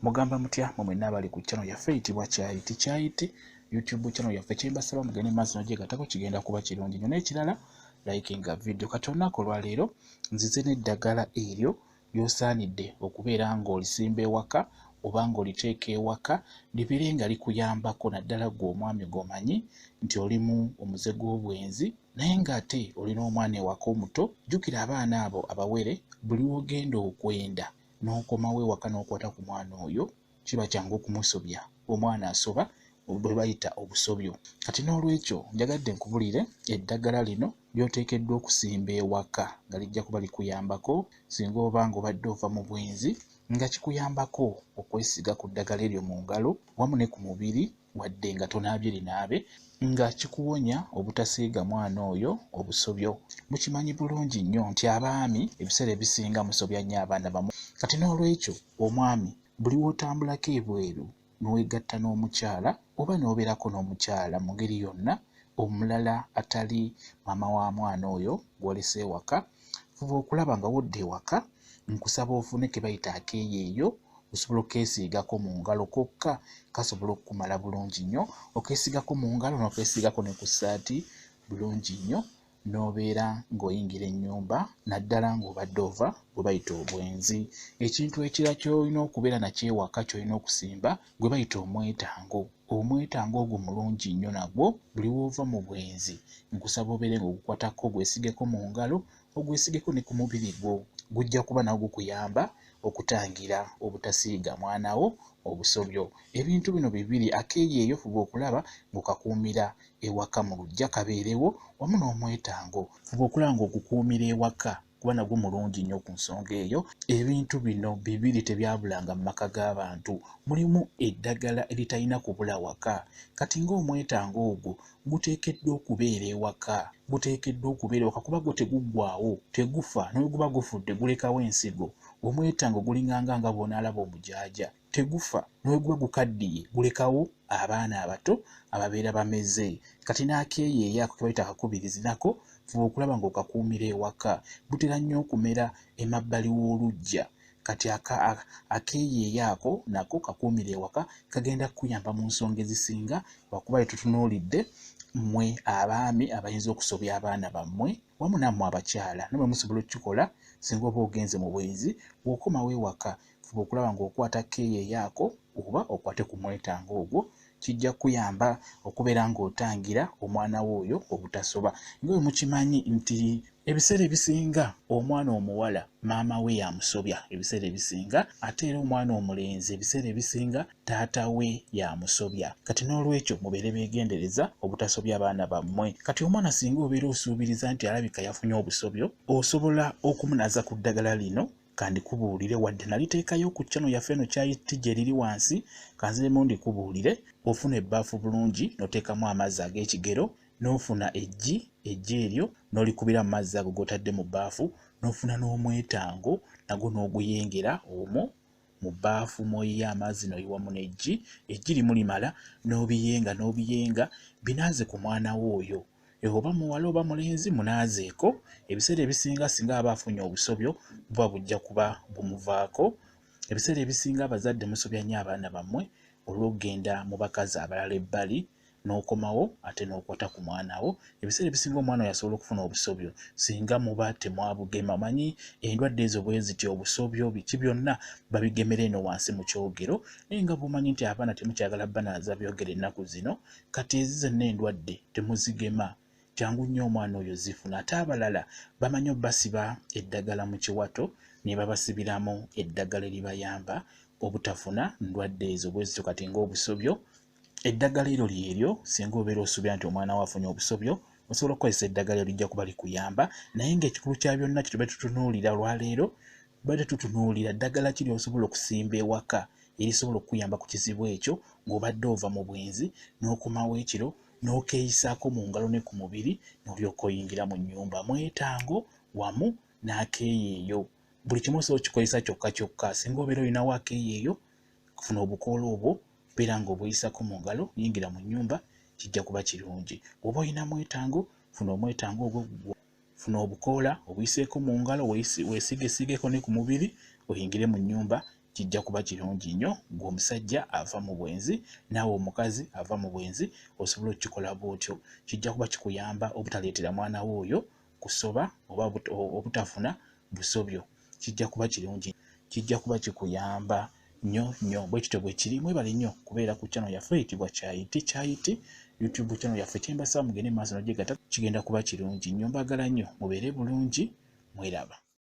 Mugamba mutya mwe nabali ku channel yaffe itibwa Kyayiti YouTube channel yaffe kyembasaba mugende maaso nojegatako kigenda kuba kirungi nnyo n'ekirala likinga video katona ko lwaleero nzize n'eddagala eryo lyosaanidde okubeera ng'olisimba ewaka oba ng'oliteeka ewaka libeere nga likuyambako naddala ggwe omwami gomanyi nti olimu omuze gw'obwenzi naye ng'ate olina omwana ewaka omuto. Jjukira abaana abo abawere buli wogenda okwenda n'okomawo ewaka n'okwata ku mwana oyo kiba kyangu okumusobya. Omwana asoba bwe bayita obusobyo. Kati n'olwekyo njagadde nkubulire eddagala lino lyoteekeddwa okusimba ewaka nga lijja kuba likuyambako singa oba ng'obadde ova mu bwenzi nga kikuyambako okwesiga ku ddagala eryo mu ngalo wamu ne ku mubiri wadde nga tonaabye linaabe nga kikuwonya obutasiiga mwana oyo obusobyo. Mukimanyi bulungi nnyo nti abaami ebiseera ebisinga musobya nnyo abaana bammwe. Kati n'olwekyo omwami buli w'otambulako ebweru n'owegatta n'omukyala oba n'obeerako n'omukyala mu ngeri yonna omulala atali maama wa mwana oyo gw'olese ewaka, fuba okulaba nga wodda ewaka nkusaba ofune ke bayita akeeyeeyo osobola okeesiigako mu ngalo kokka kasobola okukumala bulungi nnyo. Okeesigako mu ngalo n'okeesigako ne ku ssaati bulungi nnyo n'obeera ng'oyingira ennyumba naddala ng'obadde ova gwe bayita obwenzi. Ekintu ekirala ky'olina okubeera nakyo ewaka ky'olina okusimba gwe bayita omwetango. Omwetango ogwo mulungi nnyo nagwo buli w'ova mu bwenzi nkusaba obeere ng'ogukwatako ogwesigeko mu ngalo ogwesigeko ne ku mubiri gwo. Gujja kuba nawo gukuyamba okutangira obutasiiga mwana wo obusobyo. Ebintu bino bibiri akeeyeeyo fuba okulaba ng'okakuumira ewaka mu luggya kabeerewo wamu n'omwetango fuba okulaba ng'ogukuumira ewaka kuba nagwo mulungi nnyo ku nsonga eyo. Ebintu bino bibiri tebyabulanga mu maka g'abantu. Mulimu eddagala eritalina kubula waka. Kati ng'omwetango ogwo guteekeddwa okubeera ewaka, guteekeddwa okubeera ewaka kuba gwo teguggwaawo, tegufa ne guba gufudde gulekawo ensigo. Omwetango gulinganga nga bw'onaalaba omujaaja, tegufa ne guba gukaddiye gulekawo abaana abato ababeera bameze. Kati n'akeeyeeyo ako ke bayita akakubirizi nako fuba okulaba ng'okakuumira ewaka. Butera nnyo okumera emabbali w'oluggya. Kati akeeyeeyo ako nako kakuumira ewaka kagenda kukuyamba mu nsonga ezisinga lwakuba tutunuulidde mmwe abaami abayinza okusobya abaana bammwe wamu nammwe abakyala namwe musobola okukikola singa oba ogenze mu bwenzi. Bw'okomawo ewaka fuba okulaba ng'okwata keeyeeyo ako oba okwate ku mwetango ogwo. Kijja kuyamba okubeera ng'otangira omwana wo oyo obutasoba. Nga bwe mukimanyi nti ebiseera ebisinga omwana omuwala maama we yamusobya ebiseera ebisinga, ate era omwana omulenzi ebiseera ebisinga taata we yamusobya. Kati n'olwekyo mubeere beegendereza obutasobya abaana bammwe. Kati omwana singa obeera osuubiriza nti alabika yafunye obusobyo, osobola okumunaza ku ddagala lino kandikubuulire wadde naliteekayo ku channel yaffe eno Kyayiti gye liri wansi kanziremu ndikubuulire. Ofuna ebbaafu bulungi n'oteekamu amazzi ag'ekigero n'ofuna eggi eryo n'olikubira mu mazzi ago g'otadde mu bbaafu n'ofuna n'omwetango nagwo n'oguyengera omwo mu bbaafu mw'oyiye amazzi n'oyiwamu n'eggi. Eggi limu limala n'obiyenga binaaze ku mwana wo oyo. Oba muwala oba mulenzi munaazeeko. Ebiseera ebisinga singa aba afunye obusobyo buba bujja kuba bumuvaako. Ebiseera ebisinga abazadde musobya nnyo abaana bammwe olw'okugenda mu bakazi abalala ebbali n'okomawo ate n'okwata ku mwana wo. Ebiseera ebisinga omwana oyo asobola okufuna obusobyo singa muba temwabugema. Manyi endwadde ezo bwe ziti obusobyo biki byonna babigemera eno wansi mu kyogero. Naye nga bumanyi nti abaana temukyagala banaaza byogere ennaku zino, kati ezi zonna endwadde temuzigema. Kyangu nnyo omwana oyo zifuna. Ate abalala bamanyi obbasiba eddagala mu kiwato ne babasibiramu eddagala eribayamba obutafuna ndwadde ezo bwe zityo kati ng'obusobyo. Eddagala eryo lyeryo singa obeera osuubira nti omwana wo afunye obusobyo osobola okukozesa eddagala lijja kuba likuyamba. Naye ng'ekikulu kya byonna kye tuba tutunuulira olwaleero badde tutunuulira ddagala ki ly'osobola okusimba ewaka erisobola okukuyamba ku kizibu ekyo ng'obadde ova mu bwenzi n'okomawo ekiro n'okeeyisaako mu ngalo ne ku mubiri n'olyoka oyingira mu nnyumba. Mwetango wamu n'akeeyeeyo buli kimu osobola okikozesa kyokka kyokka. Singa obeera olinawo akeeyeeyo kufuna obukoola obwo beera ng'obuyisako mu ngalo yingira mu nnyumba kijja kuba kirungi. Bw'oba olina mwetango funa omwetango ogwo, funa obukoola obuyiseeko mu ngalo weesigesigeko ne ku mubiri oyingire mu nnyumba kijja kuba kirungi nnyo ng'omusajja ava mu bwenzi naawe omukazi ava mu bwenzi osobola okukikola bw'otyo. Kijja kuba kikuyamba obutaleetera mwana wo oyo kusoba oba obutafuna busobyo. Kijja kuba kirungi, kijja kuba kikuyamba nnyo bwe kityo bwe kiri. Mwebale nnyo kubeera ku channel yaffe eyitibwa Kyayiti YouTube channel yaffe kyembasaba mugende maaso n'ogyegatta, kigenda kuba kirungi nnyo. Mbagala nnyo mubeere bulungi, mweraba.